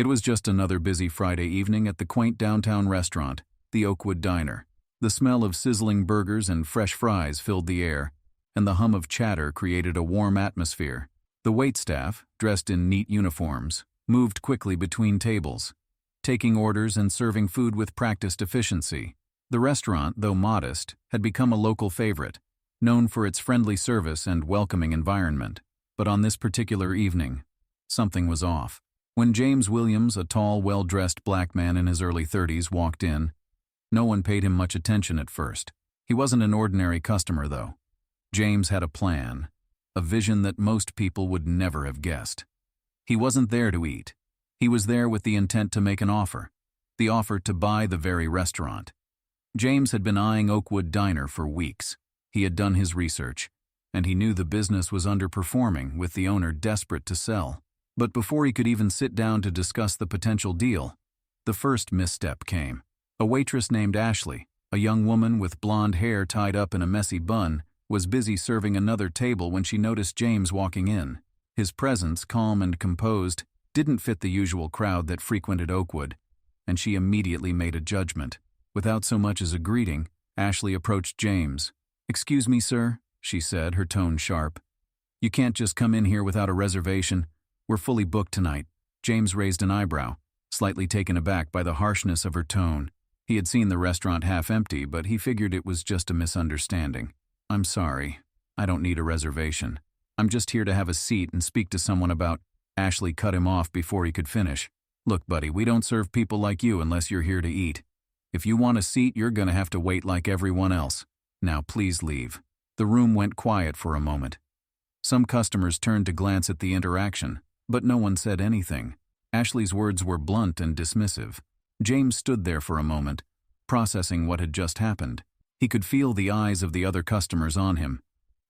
It was just another busy Friday evening at the quaint downtown restaurant, the Oakwood Diner. The smell of sizzling burgers and fresh fries filled the air, and the hum of chatter created a warm atmosphere. The waitstaff, dressed in neat uniforms, moved quickly between tables, taking orders and serving food with practiced efficiency. The restaurant, though modest, had become a local favorite, known for its friendly service and welcoming environment. But on this particular evening, something was off. When James Williams, a tall, well-dressed black man in his early 30s, walked in, no one paid him much attention at first. He wasn't an ordinary customer, though. James had a plan, a vision that most people would never have guessed. He wasn't there to eat. He was there with the intent to make an offer, the offer to buy the very restaurant. James had been eyeing Oakwood Diner for weeks. He had done his research, and he knew the business was underperforming, with the owner desperate to sell. But before he could even sit down to discuss the potential deal, the first misstep came. A waitress named Ashley, a young woman with blonde hair tied up in a messy bun, was busy serving another table when she noticed James walking in. His presence, calm and composed, didn't fit the usual crowd that frequented Oakwood, and she immediately made a judgment. Without so much as a greeting, Ashley approached James. "Excuse me, sir," she said, her tone sharp. "You can't just come in here without a reservation. We're fully booked tonight." James raised an eyebrow, slightly taken aback by the harshness of her tone. He had seen the restaurant half empty, but he figured it was just a misunderstanding. "I'm sorry. I don't need a reservation. I'm just here to have a seat and speak to someone about—" Ashley cut him off before he could finish. "Look, buddy, we don't serve people like you unless you're here to eat. If you want a seat, you're gonna have to wait like everyone else. Now please leave." The room went quiet for a moment. Some customers turned to glance at the interaction, but no one said anything. Ashley's words were blunt and dismissive. James stood there for a moment, processing what had just happened. He could feel the eyes of the other customers on him,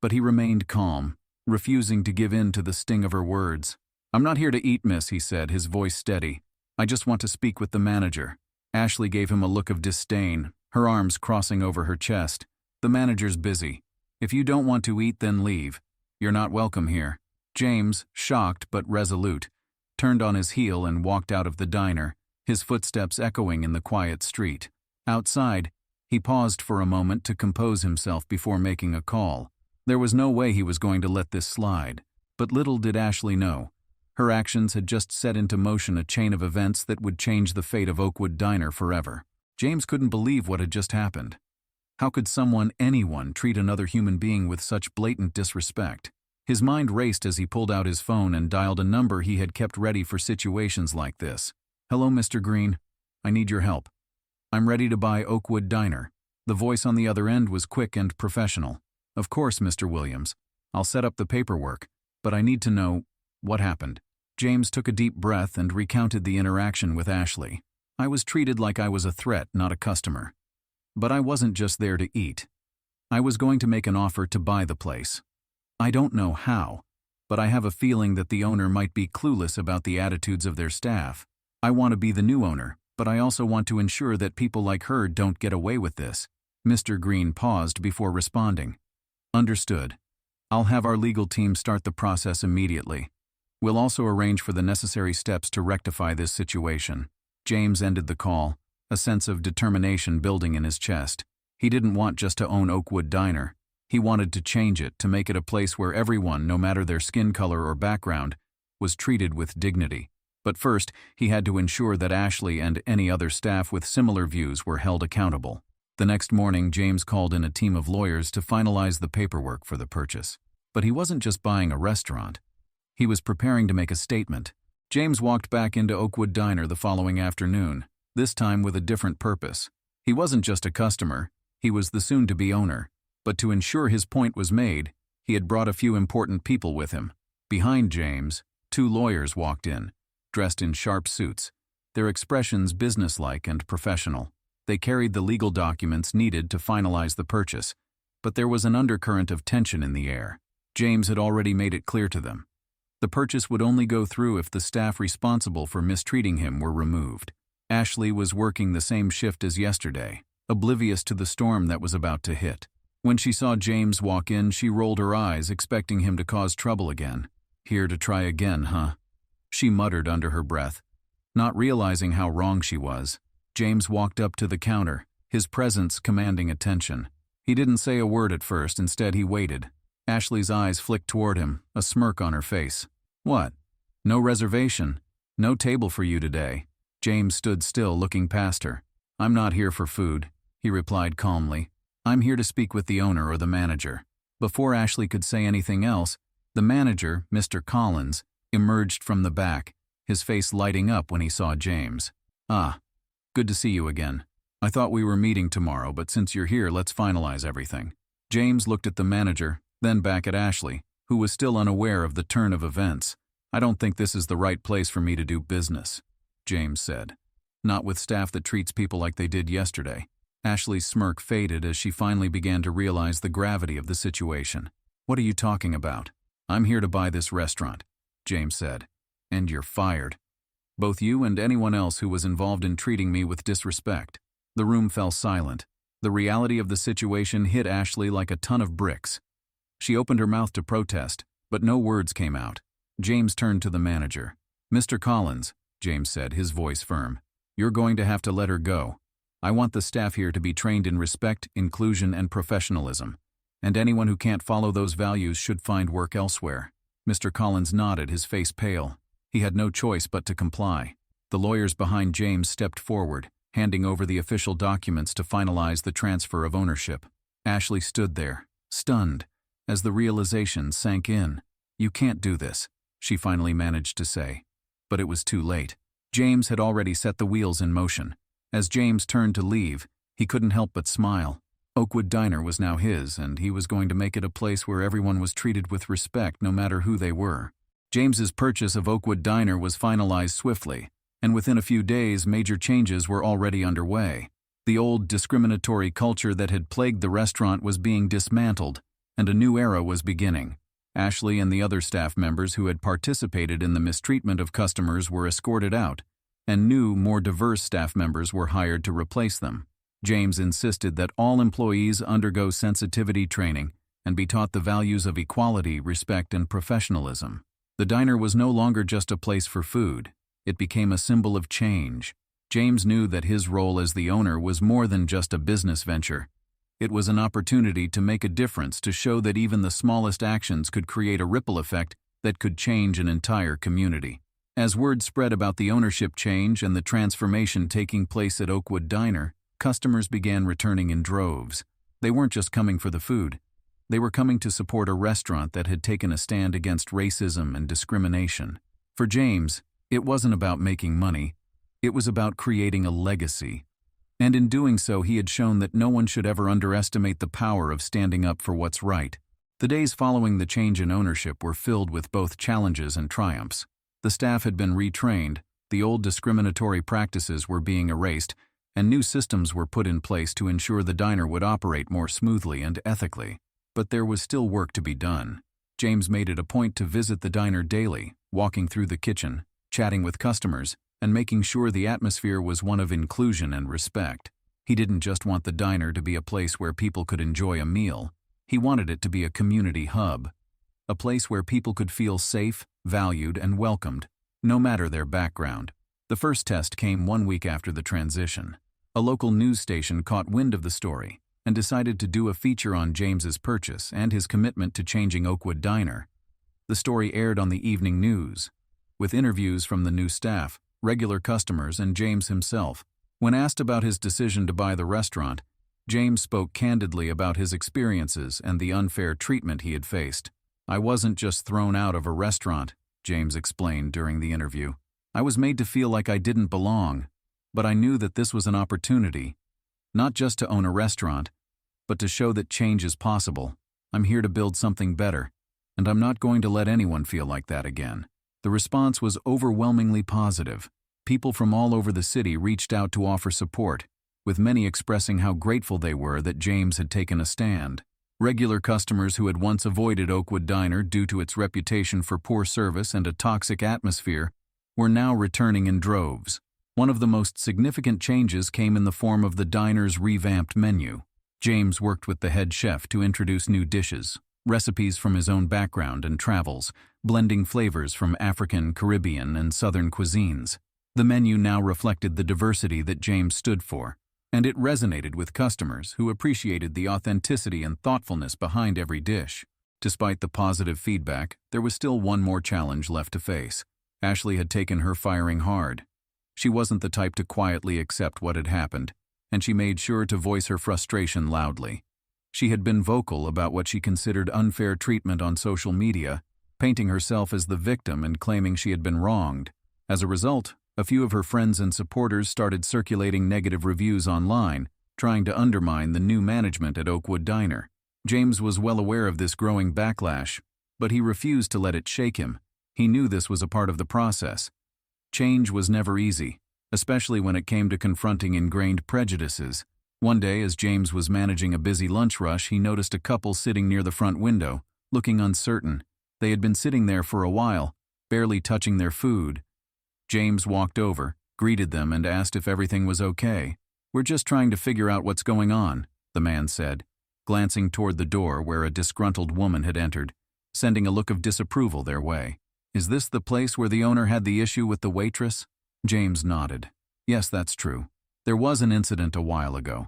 but he remained calm, refusing to give in to the sting of her words. "I'm not here to eat, miss," he said, his voice steady. "I just want to speak with the manager." Ashley gave him a look of disdain, her arms crossing over her chest. "The manager's busy. If you don't want to eat, then leave. You're not welcome here." James, shocked but resolute, turned on his heel and walked out of the diner, his footsteps echoing in the quiet street. Outside, he paused for a moment to compose himself before making a call. There was no way he was going to let this slide, but little did Ashley know. Her actions had just set into motion a chain of events that would change the fate of Oakwood Diner forever. James couldn't believe what had just happened. How could anyone, treat another human being with such blatant disrespect? His mind raced as he pulled out his phone and dialed a number he had kept ready for situations like this. "Hello, Mr. Green. I need your help. I'm ready to buy Oakwood Diner." The voice on the other end was quick and professional. "Of course, Mr. Williams. I'll set up the paperwork, but I need to know what happened." James took a deep breath and recounted the interaction with Ashley. "I was treated like I was a threat, not a customer. But I wasn't just there to eat. I was going to make an offer to buy the place. I don't know how, but I have a feeling that the owner might be clueless about the attitudes of their staff. I want to be the new owner, but I also want to ensure that people like her don't get away with this." Mr. Green paused before responding. "Understood. I'll have our legal team start the process immediately. We'll also arrange for the necessary steps to rectify this situation." James ended the call, a sense of determination building in his chest. He didn't want just to own Oakwood Diner. He wanted to change it, to make it a place where everyone, no matter their skin color or background, was treated with dignity. But first, he had to ensure that Ashley and any other staff with similar views were held accountable. The next morning, James called in a team of lawyers to finalize the paperwork for the purchase. But he wasn't just buying a restaurant. He was preparing to make a statement. James walked back into Oakwood Diner the following afternoon, this time with a different purpose. He wasn't just a customer, he was the soon-to-be owner. But to ensure his point was made, he had brought a few important people with him. Behind James, two lawyers walked in, dressed in sharp suits, their expressions businesslike and professional. They carried the legal documents needed to finalize the purchase, but there was an undercurrent of tension in the air. James had already made it clear to them. The purchase would only go through if the staff responsible for mistreating him were removed. Ashley was working the same shift as yesterday, oblivious to the storm that was about to hit. When she saw James walk in, she rolled her eyes, expecting him to cause trouble again. "Here to try again, huh?" she muttered under her breath. Not realizing how wrong she was, James walked up to the counter, his presence commanding attention. He didn't say a word at first, instead he waited. Ashley's eyes flicked toward him, a smirk on her face. "What? No reservation? No table for you today?" James stood still, looking past her. "I'm not here for food," he replied calmly. "I'm here to speak with the owner or the manager." Before Ashley could say anything else, the manager, Mr. Collins, emerged from the back, his face lighting up when he saw James. "Ah, good to see you again. I thought we were meeting tomorrow, but since you're here, let's finalize everything." James looked at the manager, then back at Ashley, who was still unaware of the turn of events. "I don't think this is the right place for me to do business," James said. "Not with staff that treats people like they did yesterday." Ashley's smirk faded as she finally began to realize the gravity of the situation. "What are you talking about?" "I'm here to buy this restaurant," James said. "And you're fired. Both you and anyone else who was involved in treating me with disrespect." The room fell silent. The reality of the situation hit Ashley like a ton of bricks. She opened her mouth to protest, but no words came out. James turned to the manager. "Mr. Collins," James said, his voice firm, "you're going to have to let her go. I want the staff here to be trained in respect, inclusion, and professionalism, and anyone who can't follow those values should find work elsewhere." Mr. Collins nodded, his face pale. He had no choice but to comply. The lawyers behind James stepped forward, handing over the official documents to finalize the transfer of ownership. Ashley stood there, stunned, as the realization sank in. "You can't do this," she finally managed to say. But it was too late. James had already set the wheels in motion. As James turned to leave, he couldn't help but smile. Oakwood Diner was now his, and he was going to make it a place where everyone was treated with respect no matter who they were. James's purchase of Oakwood Diner was finalized swiftly, and within a few days major changes were already underway. The old discriminatory culture that had plagued the restaurant was being dismantled, and a new era was beginning. Ashley and the other staff members who had participated in the mistreatment of customers were escorted out, and new, more diverse staff members were hired to replace them. James insisted that all employees undergo sensitivity training and be taught the values of equality, respect, and professionalism. The diner was no longer just a place for food. It became a symbol of change. James knew that his role as the owner was more than just a business venture. It was an opportunity to make a difference, to show that even the smallest actions could create a ripple effect that could change an entire community. As word spread about the ownership change and the transformation taking place at Oakwood Diner, customers began returning in droves. They weren't just coming for the food. They were coming to support a restaurant that had taken a stand against racism and discrimination. For James, it wasn't about making money. It was about creating a legacy. And in doing so, he had shown that no one should ever underestimate the power of standing up for what's right. The days following the change in ownership were filled with both challenges and triumphs. The staff had been retrained, the old discriminatory practices were being erased, and new systems were put in place to ensure the diner would operate more smoothly and ethically. But there was still work to be done. James made it a point to visit the diner daily, walking through the kitchen, chatting with customers, and making sure the atmosphere was one of inclusion and respect. He didn't just want the diner to be a place where people could enjoy a meal. He wanted it to be a community hub, a place where people could feel safe, valued, and welcomed, no matter their background. The first test came 1 week after the transition. A local news station caught wind of the story and decided to do a feature on James's purchase and his commitment to changing Oakwood Diner. The story aired on the evening news, with interviews from the new staff, regular customers, and James himself. When asked about his decision to buy the restaurant, James spoke candidly about his experiences and the unfair treatment he had faced. "I wasn't just thrown out of a restaurant," James explained during the interview. "I was made to feel like I didn't belong, but I knew that this was an opportunity, not just to own a restaurant, but to show that change is possible. I'm here to build something better, and I'm not going to let anyone feel like that again." The response was overwhelmingly positive. People from all over the city reached out to offer support, with many expressing how grateful they were that James had taken a stand. Regular customers who had once avoided Oakwood Diner due to its reputation for poor service and a toxic atmosphere were now returning in droves. One of the most significant changes came in the form of the diner's revamped menu. James worked with the head chef to introduce new dishes, recipes from his own background and travels, blending flavors from African, Caribbean, and Southern cuisines. The menu now reflected the diversity that James stood for, and it resonated with customers who appreciated the authenticity and thoughtfulness behind every dish. Despite the positive feedback, there was still one more challenge left to face. Ashley had taken her firing hard. She wasn't the type to quietly accept what had happened, and she made sure to voice her frustration loudly. She had been vocal about what she considered unfair treatment on social media, painting herself as the victim and claiming she had been wronged. As a result, a few of her friends and supporters started circulating negative reviews online, trying to undermine the new management at Oakwood Diner. James was well aware of this growing backlash, but he refused to let it shake him. He knew this was a part of the process. Change was never easy, especially when it came to confronting ingrained prejudices. One day, as James was managing a busy lunch rush, he noticed a couple sitting near the front window, looking uncertain. They had been sitting there for a while, barely touching their food. James walked over, greeted them, and asked if everything was okay. "We're just trying to figure out what's going on," the man said, glancing toward the door where a disgruntled woman had entered, sending a look of disapproval their way. "Is this the place where the owner had the issue with the waitress?" James nodded. "Yes, that's true. There was an incident a while ago.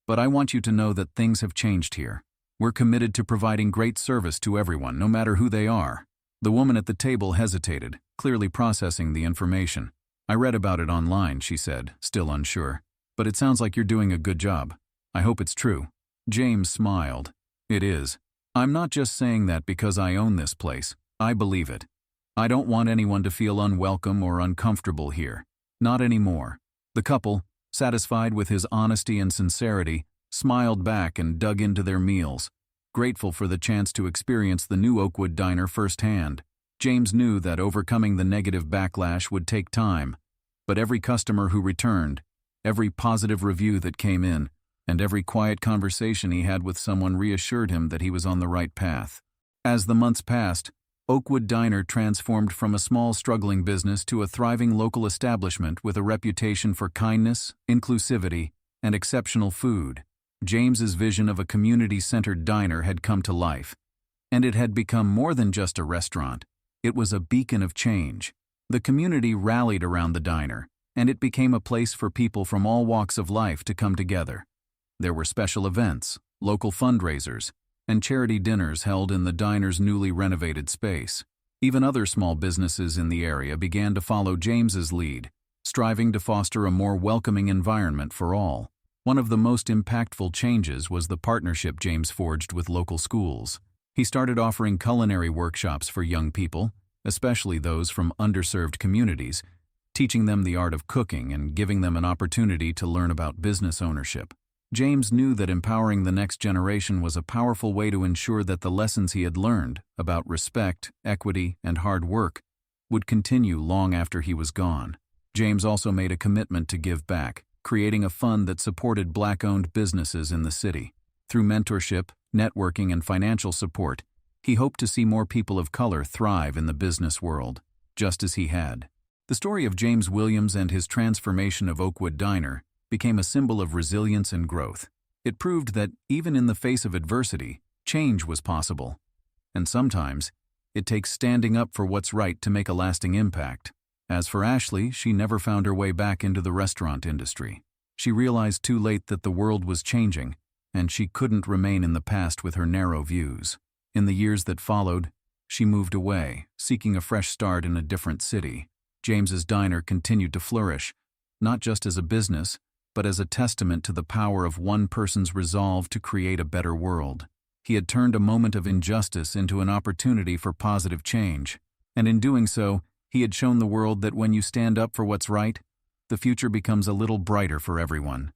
But I want you to know that things have changed here. We're committed to providing great service to everyone, no matter who they are." The woman at the table hesitated, clearly processing the information. "I read about it online," she said, still unsure. "But it sounds like you're doing a good job. I hope it's true." James smiled. "It is. I'm not just saying that because I own this place. I believe it. I don't want anyone to feel unwelcome or uncomfortable here. Not anymore." The couple, satisfied with his honesty and sincerity, smiled back and dug into their meals, grateful for the chance to experience the new Oakwood Diner firsthand. James knew that overcoming the negative backlash would take time, but every customer who returned, every positive review that came in, and every quiet conversation he had with someone reassured him that he was on the right path. As the months passed, Oakwood Diner transformed from a small struggling business to a thriving local establishment with a reputation for kindness, inclusivity, and exceptional food. James's vision of a community-centered diner had come to life, and it had become more than just a restaurant. It was a beacon of change. The community rallied around the diner, and it became a place for people from all walks of life to come together. There were special events, local fundraisers, and charity dinners held in the diner's newly renovated space. Even other small businesses in the area began to follow James's lead, striving to foster a more welcoming environment for all. One of the most impactful changes was the partnership James forged with local schools. He started offering culinary workshops for young people, especially those from underserved communities, teaching them the art of cooking and giving them an opportunity to learn about business ownership. James knew that empowering the next generation was a powerful way to ensure that the lessons he had learned about respect, equity, and hard work would continue long after he was gone. James also made a commitment to give back, creating a fund that supported Black-owned businesses in the city. Through mentorship, networking, and financial support, he hoped to see more people of color thrive in the business world, just as he had. The story of James Williams and his transformation of Oakwood Diner became a symbol of resilience and growth. It proved that, even in the face of adversity, change was possible. And sometimes, it takes standing up for what's right to make a lasting impact. As for Ashley, she never found her way back into the restaurant industry. She realized too late that the world was changing, and she couldn't remain in the past with her narrow views. In the years that followed, she moved away, seeking a fresh start in a different city. James's Diner continued to flourish, not just as a business, but as a testament to the power of one person's resolve to create a better world. He had turned a moment of injustice into an opportunity for positive change, and in doing so, he had shown the world that when you stand up for what's right, the future becomes a little brighter for everyone.